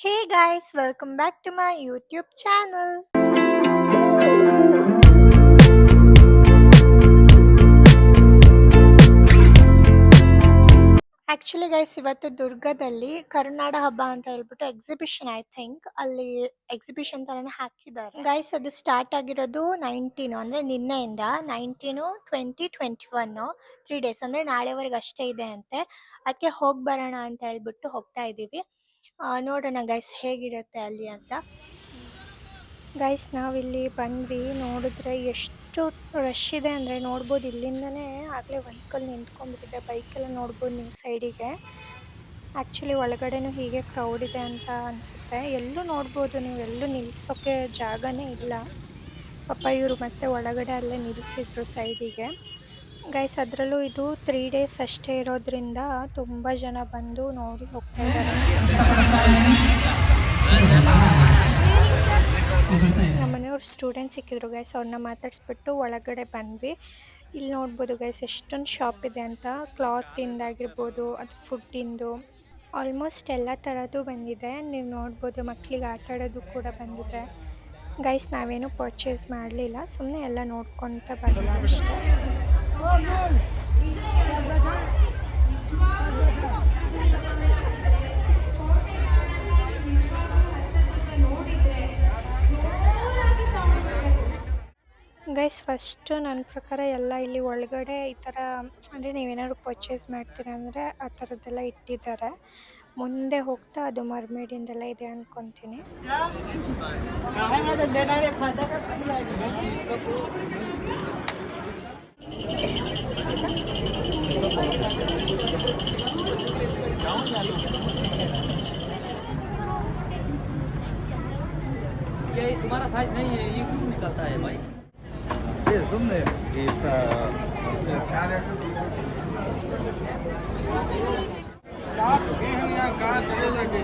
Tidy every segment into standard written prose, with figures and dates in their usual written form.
Hey guys, welcome back to my YouTube channel. Actually guys ಇವತ್ತು ದುರ್ಗದಲ್ಲಿ ಕರುನಾಡ ಹಬ್ಬ ಅಂತ ಹೇಳ್ಬಿಟ್ಟು ಎಕ್ಸಿಬಿಷನ್ ಐ ಥಿಂಕ್ ಅಲ್ಲಿ ಎಕ್ಸಿಬಿಷನ್ ತರನೇ ಹಾಕಿದ್ದಾರೆ ಗೈಸ್. ಅದು ಸ್ಟಾರ್ಟ್ ಆಗಿರೋದು 19 ಅಂದ್ರೆ ನಿನ್ನೆಯಿಂದ 19, 20, 21 3 days ಅಂದ್ರೆ ನಾಳೆವರೆಗೆ ಅಷ್ಟೇ ಇದೆ ಅಂತೆ. ಅದಕ್ಕೆ ಹೋಗಿ ಬರೋಣ ಅಂತ ಹೇಳ್ಬಿಟ್ಟು ಹೋಗ್ತಾ ಇದೀವಿ. ನೋಡೋಣ ಗೈಸ್ ಹೇಗಿರುತ್ತೆ ಅಲ್ಲಿ ಅಂತ. ಗೈಸ್ ನಾವಿಲ್ಲಿ ಬಂದ್ವಿ, ನೋಡಿದ್ರೆ ಎಷ್ಟು ರಶ್ ಇದೆ ಅಂದರೆ ನೋಡ್ಬೋದು. ಇಲ್ಲಿಂದನೇ ಆಗಲೇ ವೆಹಿಕಲ್ ನಿಂತ್ಕೊಂಡ್ಬಿಟ್ಟಿದೆ, ಬೈಕೆಲ್ಲ ನೋಡ್ಬೋದು ನೀವು ಸೈಡಿಗೆ. ಆ್ಯಕ್ಚುಲಿ ಒಳಗಡೆನೂ ಹೀಗೆ ಕ್ರೌಡ್ ಇದೆ ಅಂತ ಅನಿಸುತ್ತೆ. ಎಲ್ಲೂ ನೋಡ್ಬೋದು ನೀವು, ಎಲ್ಲೂ ನಿಲ್ಲಿಸೋಕ್ಕೆ ಜಾಗನೇ ಇಲ್ಲ. ಪಾಪ ಇವರು ಮತ್ತೆ ಒಳಗಡೆ ಅಲ್ಲೇ ನಿಲ್ಲಿಸಿದ್ರು ಸೈಡಿಗೆ. ಗೈಸ್ ಅದರಲ್ಲೂ ಇದು 3 days ಅಷ್ಟೇ ಇರೋದ್ರಿಂದ ತುಂಬ ಜನ ಬಂದು ನೋಡಿ ಹೋಗ್ತಾ ಇದ್ದಾರೆ. ನಮ್ಮ ಮನೆಯವ್ರು ಸ್ಟೂಡೆಂಟ್ಸ್ ಸಿಕ್ಕಿದ್ರು ಗೈಸ್, ಅವ್ರನ್ನ ಮಾತಾಡಿಸ್ಬಿಟ್ಟು ಒಳಗಡೆ ಬಂದ್ವಿ. ಇಲ್ಲಿ ನೋಡ್ಬೋದು ಗೈಸ್ ಎಷ್ಟೊಂದು ಶಾಪ್ ಇದೆ ಅಂತ, ಕ್ಲಾತಿಂದಾಗಿರ್ಬೋದು ಅದು ಫುಡ್ಡಿಂದು ಆಲ್ಮೋಸ್ಟ್ ಎಲ್ಲ ಥರದ್ದು ಬಂದಿದೆ. ನೀವು ನೋಡ್ಬೋದು ಮಕ್ಕಳಿಗೆ ಆಟ ಆಡೋದು ಕೂಡ ಬಂದಿದೆ. ಗೈಸ್ ನಾವೇನು ಪರ್ಚೇಸ್ ಮಾಡಲಿಲ್ಲ, ಸುಮ್ಮನೆ ಎಲ್ಲ ನೋಡ್ಕೊತ ಬಂದಿಲ್ಲ ಅಷ್ಟೇ. ಗೈಸ್ ಫಸ್ಟು ನನ್ನ ಪ್ರಕಾರ ಎಲ್ಲ ಇಲ್ಲಿ ಒಳಗಡೆ ಈ ಥರ ಅಂದರೆ ನೀವೇನಾದ್ರು ಪರ್ಚೇಸ್ ಮಾಡ್ತೀರಾ ಅಂದರೆ ಆ ಥರದ್ದೆಲ್ಲ ಇಟ್ಟಿದ್ದಾರೆ. ಮುಂದೆ ಹೋಗ್ತಾ ಅದು ಮರ್ಮೇಡಿಂದೆಲ್ಲ ಇದೆ ಅಂದ್ಕೊತೀನಿ. ये तुम्हारा साइज नहीं है, ये क्यों निकलता है भाई? ये सुनने गीता रात के हम यहाँ कहाँ चले लगे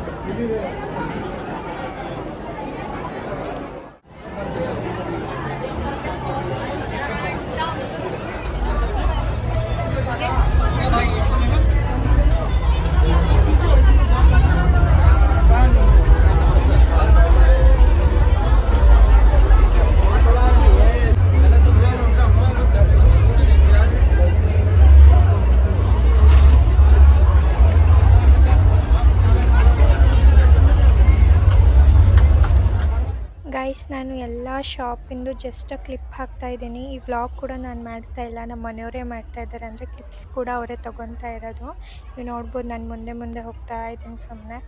ಗೈಸ್ ನಾನು ಎಲ್ಲ ಶಾಪಿಂದು ಜಸ್ಟ್ ಕ್ಲಿಪ್ ಹಾಕ್ತಾ ಇದ್ದೀನಿ. ಈ ವ್ಲಾಗ್ ಕೂಡ ನಾನು ಮಾಡ್ತಾ ಇಲ್ಲ, ನಮ್ಮ ಮನೆಯವರೇ ಮಾಡ್ತಾ ಇದ್ದಾರೆ, ಅಂದರೆ ಕ್ಲಿಪ್ಸ್ ಕೂಡ ಅವರೇ ತೊಗೊತಾ ಇರೋದು. ನೀವು ನೋಡ್ಬೋದು ನಾನು ಮುಂದೆ ಮುಂದೆ ಹೋಗ್ತಾ ಇದ್ದೀನಿ ಸುಮ್ಮನೆ.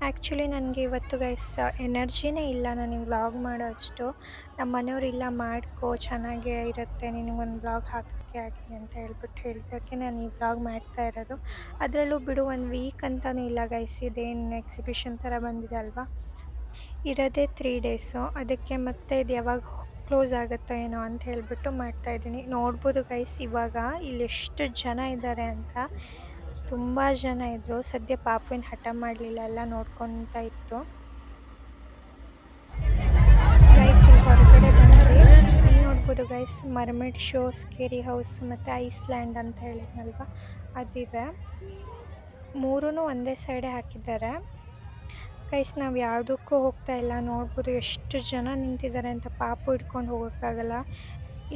ಆ್ಯಕ್ಚುಲಿ ನನಗೆ ಇವತ್ತು ಗೈಸ್ ಎನರ್ಜಿನೇ ಇಲ್ಲ ನನಗೆ ವ್ಲಾಗ್ ಮಾಡೋ ಅಷ್ಟು. ನಮ್ಮ ಮನೆಯವ್ರು ಇಲ್ಲ ಮಾಡ್ಕೋ ಚೆನ್ನಾಗೇ ಇರುತ್ತೆ, ನಿನಗೊಂದು ವ್ಲಾಗ್ ಹಾಕೋಕ್ಕೆ ಆಗಲಿ ಅಂತ ಹೇಳಿದ್ದಕ್ಕೆ ನಾನು ಈ ವ್ಲಾಗ್ ಮಾಡ್ತಾ ಇರೋದು. ಅದರಲ್ಲೂ ಬಿಡು 1 ವೀಕ್ ಅಂತಲೂ ಇಲ್ಲ ಗೈಸ್, ಇದೇನು ಎಕ್ಸಿಬಿಷನ್ ಥರ ಬಂದಿದೆ ಅಲ್ವಾ, ಇರೋದೇ 3 days. ಅದಕ್ಕೆ ಮತ್ತೆ ಇದು ಯಾವಾಗ ಕ್ಲೋಸ್ ಆಗುತ್ತೋ ಏನೋ ಅಂತ ಹೇಳ್ಬಿಟ್ಟು ಮಾಡ್ತಾಯಿದ್ದೀನಿ. ನೋಡ್ಬೋದು ಗೈಸ್ ಇವಾಗ ಇಲ್ಲಿ ಎಷ್ಟು ಜನ ಇದ್ದಾರೆ ಅಂತ, ತುಂಬ ಜನ ಇದ್ದರು. ಸದ್ಯ ಪಾಪುವಿನ ಹಠ ಮಾಡಲಿಲ್ಲ, ಎಲ್ಲ ನೋಡ್ಕೊತಾ ಇತ್ತು. ಗೈಸ್ ಇಲ್ಲಿ ಹೊರಗಡೆ ಬಂದ್ವಿ, ಇಲ್ಲಿ ನೋಡ್ಬೋದು ಗೈಸ್ ಮರ್ಮೇಡ್ ಶೋ, ಸ್ಕೇರಿ ಹೌಸ್ ಮತ್ತು ಐಸ್ಲ್ಯಾಂಡ್ ಅಂತ ಹೇಳಿದ್ನಲ್ವ ಅದಿದೆ. 3 ಒಂದೇ ಸೈಡೇ ಹಾಕಿದ್ದಾರೆ. ಗೈಸ್ ನಾವು ಯಾವುದಕ್ಕೂ ಹೋಗ್ತಾ ಇಲ್ಲ, ನೋಡ್ಬೋದು ಎಷ್ಟು ಜನ ನಿಂತಿದ್ದಾರೆ ಅಂತ. ಪಾಪು ಹಿಡ್ಕೊಂಡು ಹೋಗೋಕ್ಕಾಗಲ್ಲ,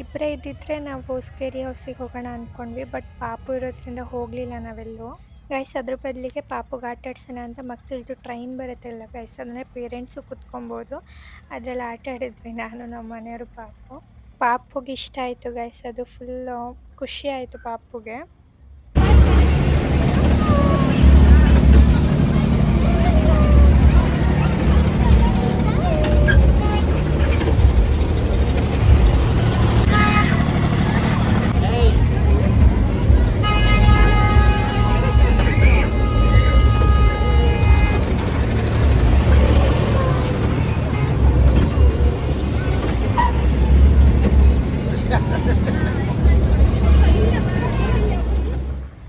ಇಬ್ಬರೇ ಇದ್ದಿದ್ರೆ ನಾವು ಸ್ಕೇರಿ ಹೌಸಿಗೆ ಹೋಗೋಣ ಅಂದ್ಕೊಂಡ್ವಿ, ಬಟ್ ಪಾಪು ಇರೋದ್ರಿಂದ ಹೋಗಲಿಲ್ಲ ನಾವೆಲ್ಲೂ. ಗೈಸ್ ಅದ್ರ ಬದಲಿಗೆ ಪಾಪುಗೆ ಆಟ ಆಡ್ಸೋಣ ಅಂತ ಮಕ್ಕಳದ್ದು ಟ್ರೈನ್ ಬರುತ್ತಲ್ಲ ಗೈಸ್, ಅಂದರೆ ಪೇರೆಂಟ್ಸು ಕುತ್ಕೊಬೋದು, ಅದರಲ್ಲಿ ಆಟ ಆಡಿದ್ವಿ ನಾನು ನಮ್ಮ ಮನೆಯವರು. ಪಾಪುಗೆ ಇಷ್ಟ ಆಯಿತು ಗೈಸ್, ಅದು ಫುಲ್ಲು ಖುಷಿ ಆಯಿತು ಪಾಪುಗೆ.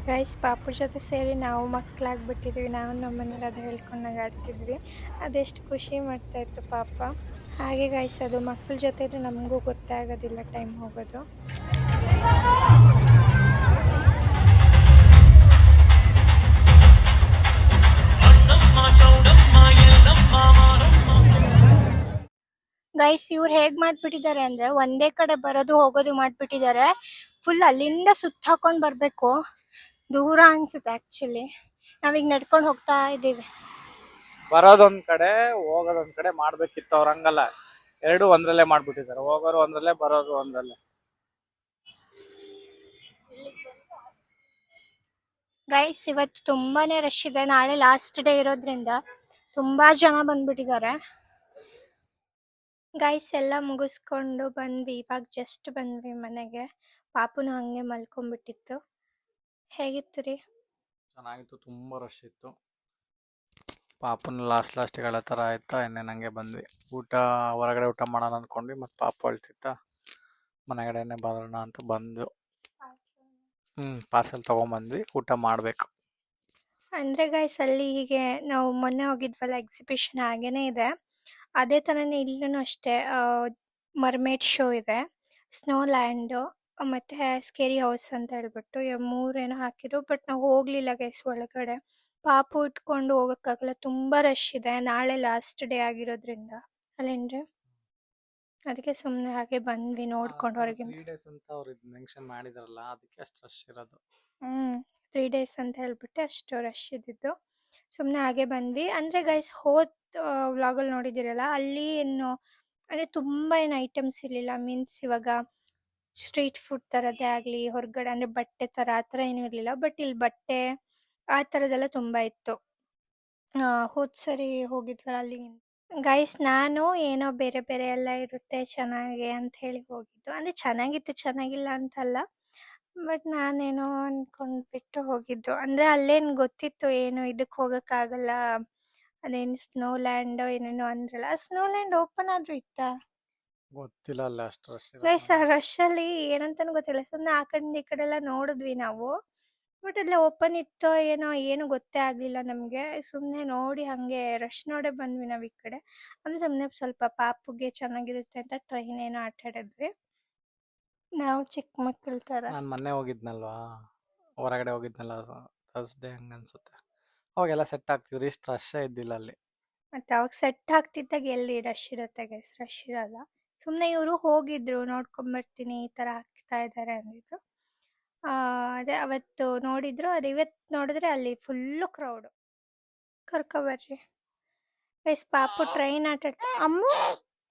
ಗೈಸ್ ಪಾಪು ಜೊತೆ ಸೇರಿ ನಾವು ಮಕ್ಕಳಾಗ್ಬಿಟ್ಟಿದ್ವಿ, ನಾವು ನಮ್ಮ ಮನೇಲಿ ಅದು ಹೇಳ್ಕೊಂಡಾಗ ಆಡ್ತಿದ್ವಿ, ಅದೆಷ್ಟು ಖುಷಿ ಮಾಡ್ತಾಯಿತ್ತು ಪಾಪ. ಹಾಗೆ ಗೈಸ್ ಅದು ಮಕ್ಕಳ ಜೊತೆ ಇದ್ರೆ ನಮಗೂ ಗೊತ್ತೇ ಆಗೋದಿಲ್ಲ ಟೈಮ್ ಹೋಗೋದು. ಚೌಡಮ್ಮ ಎಲ್ಲ ಗೈಸ್ ಇವ್ರು ಹೇಗ್ ಮಾಡ್ಬಿಟ್ಟಿದ್ದಾರೆ ಅಂದ್ರೆ ಒಂದೇ ಕಡೆ ಬರೋದು ಹೋಗೋದು ಮಾಡ್ಬಿಟ್ಟಿದ್ದಾರೆ. ಫುಲ್ ಅಲ್ಲಿಂದ ಸುತ್ತ ಹಾಕೊಂಡ್ ಬರ್ಬೇಕು, ದೂರ ಅನ್ಸುತ್ತೆ ಆಕ್ಚುಲಿ. ನಾವೀಗ ನಡ್ಕೊಂಡು ಹೋಗ್ತಾ ಇದ್ದೀವಿ. ಬರೋದೊಂದ್ ಕಡೆ ಹೋಗೋದೊಂದ್ ಕಡೆ ಮಾಡ್ಬೇಕಿತ್ತು, ಅವ್ರ ಹಂಗಲ್ಲ, ಎರಡು ಒಂದ್ರಲ್ಲೇ ಮಾಡ್ಬಿಟ್ಟಿದ್ದಾರೆ. ಹೋಗೋರು ಒಂದ್ರಲ್ಲೇ, ಬರೋರು ಒಂದ್ರಲ್ಲೇ. ಗೈಸ್ ಇವತ್ತು ತುಂಬಾನೇ ರಶ್ ಇದೆ, ನಾಳೆ ಲಾಸ್ಟ್ ಡೇ ಇರೋದ್ರಿಂದ ತುಂಬಾ ಜನ ಬಂದ್ಬಿಟ್ಟಿದ್ದಾರೆ. ಗೈಸ್ ಎಲ್ಲ ಮುಗಿಸ್ಕೊಂಡು ಬಂದ್ವಿ, ಇವಾಗ ಜಸ್ಟ್ ಬಂದ್ವಿ ಮನೆಗೆ. ಪಾಪುನು ಹಂಗೆ ಮಲ್ಕೊಂಡ್ಬಿಟ್ಟಿತ್ತು. ಹೇಗಿತ್ತು ರೀ? ಚೆನ್ನಾಗಿತ್ತು, ತುಂಬಾ ರಶ್ ಇತ್ತು. ಪಾಪನ ಲಾಸ್ಟ್ಗಳ ಥರ ಆಯ್ತಾ, ಇನ್ನೇನು ಬಂದ್ವಿ. ಊಟ ಹೊರಗಡೆ ಊಟ ಮಾಡೋಣ ಅಂದ್ಕೊಂಡ್ವಿ, ಮತ್ತು ಪಾಪು ಅಳ್ತಿತ್ತ, ಮನೆಗಡೆನೆ ಬರೋಣ ಅಂತ ಬಂದು ಪಾರ್ಸೆಲ್ ತೊಗೊಂಬಂದ್ವಿ, ಊಟ ಮಾಡಬೇಕು. ಅಂದ್ರೆ ಗೈಸ್ ಅಲ್ಲಿ ಹೀಗೆ ನಾವು ಮೊನ್ನೆ ಹೋಗಿದ್ವಲ್ಲ ಎಕ್ಸಿಬಿಷನ್, ಹಾಗೇನೆ ಇದೆ. ಅದೇ ಥರನೇ ಇಲ್ಲೂ ಅಷ್ಟೇ ಮರ್ಮೇಡ್ ಶೋ ಇದೆ, ಸ್ನೋ ಲ್ಯಾಂಡು ಮತ್ತು ಸ್ಕೇರಿ ಹೌಸ್ ಅಂತ ಹೇಳ್ಬಿಟ್ಟು ಮೂರೇನೋ ಹಾಕಿದ್ರು. ಬಟ್ ನಾವು ಹೋಗಲಿಲ್ಲ ಗೈಸ್ ಒಳಗಡೆ, ಪಾಪು ಇಟ್ಕೊಂಡು ಹೋಗೋಕ್ಕಾಗಲ್ಲ, ತುಂಬ ರಶ್ ಇದೆ. ನಾಳೆ ಲಾಸ್ಟ್ ಡೇ ಆಗಿರೋದ್ರಿಂದ ಅಲ್ಲೇನ್ರಿ, ಅದಕ್ಕೆ ಸುಮ್ಮನೆ ಹಾಗೆ ಬಂದ್ವಿ ನೋಡ್ಕೊಂಡು ಹೊರಗೆ. 3 days ಅಂತ ಅವ್ರು ಮೆನ್ಷನ್ ಮಾಡಿದಾರಲ್ಲ, ಅದಕ್ಕೆ ಅಷ್ಟು ರಶ್ ಇರೋದು. 3 days ಅಂತ ಹೇಳ್ಬಿಟ್ಟು ಅಷ್ಟು ರಶ್ ಇದ್ದಿದ್ದು. ಸುಮ್ಮನೆ ಹಾಗೆ ಬಂದ್ವಿ. ಅಂದರೆ ಗೈಸ್ ಹೋದ ವ್ಲಾಗಲ್ಲಿ ನೋಡಿದ್ದೀರಲ್ಲ, ಅಲ್ಲಿ ಏನು ಅಂದರೆ ತುಂಬ ಏನು ಐಟಮ್ಸ್ ಇರಲಿಲ್ಲ. ಮೀನ್ಸ್ ಇವಾಗ ಸ್ಟ್ರೀಟ್ ಫುಡ್ ಥರದ್ದೇ ಆಗಲಿ, ಹೊರಗಡೆ ಅಂದರೆ ಬಟ್ಟೆ ಥರ ಆ ಥರ ಏನೂ ಇರಲಿಲ್ಲ. ಬಟ್ ಇಲ್ಲಿ ಬಟ್ಟೆ ಆ ಥರದ್ದೆಲ್ಲ ತುಂಬ ಇತ್ತು. ಹೋದ ಸರಿ ಹೋಗಿದ್ವಲ್ಲ ಅಲ್ಲಿ. ಗೈಸ್ ನಾನು ಏನೋ ಬೇರೆ ಬೇರೆ ಎಲ್ಲ ಇರುತ್ತೆ ಚೆನ್ನಾಗಿ ಅಂತ ಹೇಳಿ ಹೋಗಿದ್ದು. ಅಂದರೆ ಚೆನ್ನಾಗಿತ್ತು, ಚೆನ್ನಾಗಿಲ್ಲ ಅಂತಲ್ಲ, ಬಟ್ ನಾನೇನೋ ಅಂದ್ಕೊಂಡ್ಬಿಟ್ಟು ಹೋಗಿದ್ದು. ಅಂದರೆ ಅಲ್ಲೇನು ಗೊತ್ತಿತ್ತು ಏನು ಇದಕ್ಕೆ ಹೋಗೋಕ್ಕಾಗಲ್ಲ, ಅದೇನು ಸ್ನೋ ಲ್ಯಾಂಡ್ ಏನೇನೋ ಅಂದ್ರಲ್ಲ, ಆ ಸ್ನೋ ಲ್ಯಾಂಡ್ ಓಪನ್ ಆದ್ರೂ ಇತ್ತಾ ಗೊತ್ತಿಲ್ಲ, ಅಲ್ಲ ಅಷ್ಟು ರಶ್ ಗೈಸ್. ಆ ರಶಲ್ಲಿ ಏನಂತನೂ ಗೊತ್ತಿಲ್ಲ. ಸುಮ್ಮನೆ ಆ ಕಡೆ ಈ ಕಡೆ ಎಲ್ಲ ನೋಡಿದ್ವಿ ನಾವು, ಬಟ್ ಅಲ್ಲೇ ಓಪನ್ ಇತ್ತೋ ಏನೋ ಏನು ಗೊತ್ತೇ ಆಗಲಿಲ್ಲ ನಮಗೆ. ಸುಮ್ಮನೆ ನೋಡಿ ಹಾಗೆ ರಶ್ ನೋಡೇ ಬಂದ್ವಿ ನಾವು ಈ ಕಡೆ. ಆಮೇಲೆ ಸುಮ್ಮನೆ ಸ್ವಲ್ಪ ಪಾಪುಗೆ ಚೆನ್ನಾಗಿರುತ್ತೆ ಅಂತ ಟ್ರೈನ್ ಏನೋ ಆಟ ಆಡಿದ್ವಿ ನಾವು, ಚಿಕ್ಕ ಮಕ್ಕಳ ಥರ. ನಾನು ಮೊನ್ನೆ ಹೋಗಿದ್ನಲ್ವಾ, ಹೊರಗಡೆ ಹೋಗಿದ್ನಲ್ಲ, ಥರ್ಸ್ಡೇ ಹಂಗೆ ಅನ್ಸುತ್ತೆ, ಅವಾಗೆಲ್ಲ ಸೆಟ್ ಆಗ್ತಿದ್ರು, ಇಷ್ಟು ರಶ್ಶೇ ಇದ್ದಿಲ್ಲ ಅಲ್ಲಿ. ಮತ್ತು ಅವಾಗ ಸೆಟ್ ಆಗ್ತಿದ್ದಾಗ ಎಲ್ಲಿ ರಶ್ ಇರುತ್ತೆ ಗೈಸ್, ರಶ್ ಇರಲ್ಲ. ಸುಮ್ಮನೆ ಇವರು ಹೋಗಿದ್ರು, ನೋಡ್ಕೊಂಬರ್ತೀನಿ ಈ ಥರ ಹಾಕ್ತಾ ಇದ್ದಾರೆ ಅಂದಿದ್ರು. ಅದೇ ಅವತ್ತು ನೋಡಿದ್ರು, ಅದು ಇವತ್ತು ನೋಡಿದ್ರೆ ಅಲ್ಲಿ ಫುಲ್ಲು ಕ್ರೌಡು. ಕರ್ಕೊಬರ್ರಿ ಗೈಸ್. ಪಾಪು ಟ್ರೈನ್ ಆಟ ಆಡ್ತಾ. ಅಮ್ಮ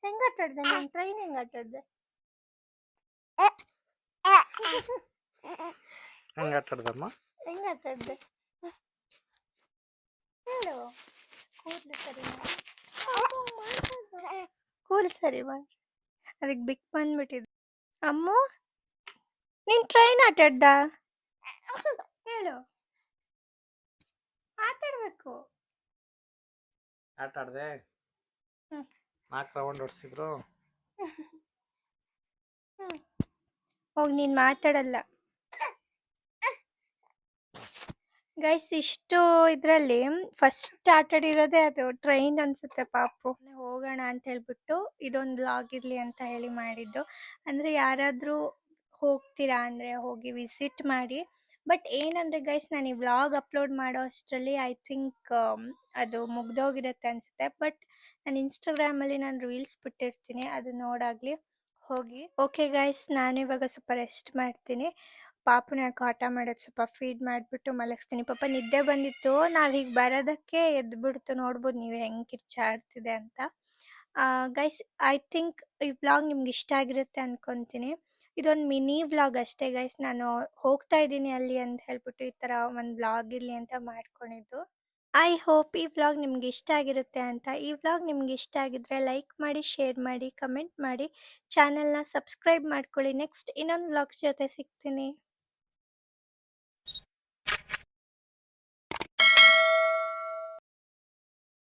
ಹೆಂಗೆ ಆಟ ಆಡ್ದೆ ನಾನು? ಟ್ರೈನ್ ಹೆಂಗೆ ಆಟ ಆಡ್ದೆ? ಹಂಗೆ ಆಟ ಆಡ್ದಮ್ಮ, ಹೆಂಗೆ ಆಟ ಆಡ್ದೆ ಹೇಳು. ಕೂದಲು ಸರಿ ಮಾಡಿ, ಕೂದಲು ಸರಿ ಮಾಡಿ. ಅದಕ್ಕೆ ಬಿಕ್ ಬಂದ್ಬಿಟ್ಟಿದ್ದು. ಅಮ್ಮ ನೀನ್ ಟ್ರೈನ್ ಆಟ ಆಡ್ದ ಹೇಳು, ಆಟಾಡ್ಬೇಕು. ಆಟ ಆಡ್ದೆ, ಹ್ಮ್. 4 ರೌಂಡ್ ಹೊಡ್ಸಿದ್ರು. ಹೋಗಿ ನೀನ್ ಮಾತಾಡಲ್ಲ ಗೈಸ್. ಇಷ್ಟು ಇದರಲ್ಲಿ ಫಸ್ಟ್ ಆಟಾಡಿರೋದೇ ಅದು ಟ್ರೈನ್ ಅನ್ಸುತ್ತೆ. ಪಾಪು ಹೋಗೋಣ ಅಂತ ಹೇಳ್ಬಿಟ್ಟು ಇದೊಂದು ವ್ಲಾಗ್ ಇರಲಿ ಅಂತ ಹೇಳಿ ಮಾಡಿದ್ದು. ಅಂದರೆ ಯಾರಾದರೂ ಹೋಗ್ತೀರಾ ಅಂದರೆ ಹೋಗಿ ವಿಸಿಟ್ ಮಾಡಿ. ಬಟ್ ಏನಂದರೆ ಗೈಸ್, ನಾನು ಈ ವ್ಲಾಗ್ ಅಪ್ಲೋಡ್ ಮಾಡೋ ಅಷ್ಟರಲ್ಲಿ ಐ ಥಿಂಕ್ ಅದು ಮುಗ್ದೋಗಿರುತ್ತೆ ಅನಿಸುತ್ತೆ. ಬಟ್ ನಾನು ಇನ್ಸ್ಟಾಗ್ರಾಮಲ್ಲಿ ನಾನು ರೀಲ್ಸ್ ಬಿಟ್ಟಿರ್ತೀನಿ, ಅದು ನೋಡಾಗಲಿ ಹೋಗಿ. ಓಕೆ ಗೈಸ್, ನಾನು ಇವಾಗ ಸ್ವಲ್ಪ ರೆಸ್ಟ್ ಮಾಡ್ತೀನಿ. ಪಾಪುನ ಯಾಕೆ ಆಟ ಮಾಡೋದು, ಸ್ವಲ್ಪ ಫೀಡ್ ಮಾಡಿಬಿಟ್ಟು ಮಲಗಿಸ್ತೀನಿ. ಪಾಪ ನಿದ್ದೆ ಬಂದಿತ್ತು, ನಾವು ಹೀಗೆ ಬರೋದಕ್ಕೆ ಎದ್ಬಿಡ್ತು. ನೋಡ್ಬೋದು ನೀವು ಹೆಂಗೆ ಕಿರ್ಚಾಡ್ತಿದೆ ಅಂತ. ಗೈಸ್ ಐ ಥಿಂಕ್ ಈ ವ್ಲಾಗ್ ನಿಮ್ಗೆ ಇಷ್ಟ ಆಗಿರುತ್ತೆ ಅಂದ್ಕೊತೀನಿ. ಇದೊಂದು ಮಿನಿ ವ್ಲಾಗ್ ಅಷ್ಟೇ ಗೈಸ್, ನಾನು ಹೋಗ್ತಾ ಇದ್ದೀನಿ ಅಲ್ಲಿ ಅಂತ ಹೇಳ್ಬಿಟ್ಟು ಈ ಥರ ಒಂದು ವ್ಲಾಗ್ ಇರಲಿ ಅಂತ ಮಾಡ್ಕೊಂಡಿದ್ದು. ಐ ಹೋಪ್ ಈ ವ್ಲಾಗ್ ನಿಮ್ಗೆ ಇಷ್ಟ ಆಗಿರುತ್ತೆ ಅಂತ. ಈ ವ್ಲಾಗ್ ನಿಮ್ಗೆ ಇಷ್ಟ ಆಗಿದ್ರೆ ಲೈಕ್ ಮಾಡಿ, ಶೇರ್ ಮಾಡಿ, ಕಮೆಂಟ್ ಮಾಡಿ, ಚಾನಲ್ನ ಸಬ್ಸ್ಕ್ರೈಬ್ ಮಾಡ್ಕೊಳ್ಳಿ. ನೆಕ್ಸ್ಟ್ ಇನ್ನೊಂದು ವ್ಲಾಗ್ಸ್ ಜೊತೆ ಸಿಗ್ತೀನಿ.